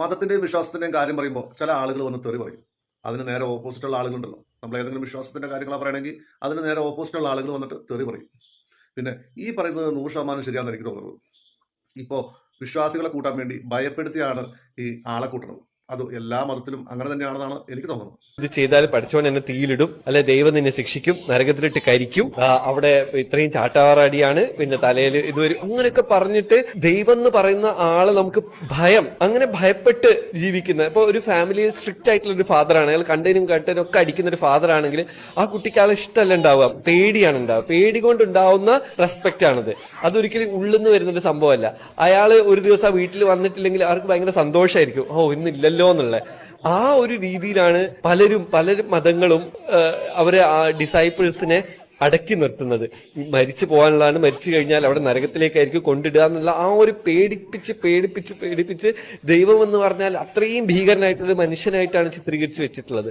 മതത്തിന്റെയും വിശ്വാസത്തിന്റെയും കാര്യം പറയുമ്പോൾ ചില ആളുകൾ വന്ന് തെറി പറയും. അതിന് നേരെ ഓപ്പോസിറ്റുള്ള ആളുകളുണ്ടല്ലോ. നമ്മൾ ഏതെങ്കിലും വിശ്വാസത്തിന്റെ കാര്യങ്ങളാ പറയണമെങ്കിൽ അതിന് നേരെ ഓപ്പോസിറ്റുള്ള ആളുകൾ വന്നിട്ട് തെറി പറയും. പിന്നെ ഈ പറയുന്നത് 100% ശരിയാണെന്ന് എനിക്ക് തോന്നുന്നത്. ഇപ്പോ വിശ്വാസികളെ കൂട്ടാൻ വേണ്ടി ഭയപ്പെടുത്തിയാണ് ഈ ആളെ കൂട്ടുന്നത്. അത് എല്ലാ മതത്തിലും അങ്ങനെ തന്നെയാണെന്നാണ് എനിക്ക് തോന്നുന്നത്. ഇത് ചെയ്താൽ പഠിച്ചവൻ എന്നെ തീയിലിടും, അല്ലെ ദൈവം നിന്നെ ശിക്ഷിക്കും, നരകത്തിലിട്ട് കരിക്കും, അവിടെ ഇത്രയും ചാട്ടാറാടിയാണ്, പിന്നെ തലയിൽ ഇത് വരും, അങ്ങനെയൊക്കെ പറഞ്ഞിട്ട് ദൈവം എന്ന് പറയുന്ന ആള് നമുക്ക് ഭയം, അങ്ങനെ ഭയപ്പെട്ട് ജീവിക്കുന്ന. ഇപ്പൊ ഒരു ഫാമിലിയിൽ സ്ട്രിക്റ്റ് ആയിട്ടുള്ള ഒരു ഫാദറാണ്, അയാൾ കണ്ടതിനും കേട്ടതിനും ഒക്കെ അടിക്കുന്ന ഒരു ഫാദർ ആണെങ്കിൽ ആ കുട്ടിക്ക് ആളെ ഇഷ്ടമല്ല ഉണ്ടാവുക, പേടിയാണ് ഉണ്ടാവുക. പേടി കൊണ്ടുണ്ടാവുന്ന റെസ്പെക്റ്റ് ആണത്. അതൊരിക്കലും ഉള്ളിന്ന് വരുന്നൊരു സംഭവമല്ല. അയാള് ഒരു ദിവസം വീട്ടിൽ വന്നിട്ടില്ലെങ്കിൽ അവർക്ക് ഭയങ്കര സന്തോഷമായിരിക്കും, ഓ ഇന്നില്ലല്ലോ എന്നുള്ള ആ ഒരു രീതിയിലാണ് പല മതങ്ങളും അവരെ ആ ഡിസൈപ്പിൾസിനെ അടക്കി നിർത്തുന്നത്. മരിച്ചു പോകാനുള്ളതാണ്, മരിച്ചു കഴിഞ്ഞാൽ അവിടെ നരകത്തിലേക്കായിരിക്കും കൊണ്ടിടുക എന്നുള്ള ആ ഒരു പേടിപ്പിച്ച് ദൈവം എന്ന് പറഞ്ഞാൽ അത്രയും ഭീകരനായിട്ടുള്ള മനുഷ്യനായിട്ടാണ് ചിത്രീകരിച്ച് വെച്ചിട്ടുള്ളത്.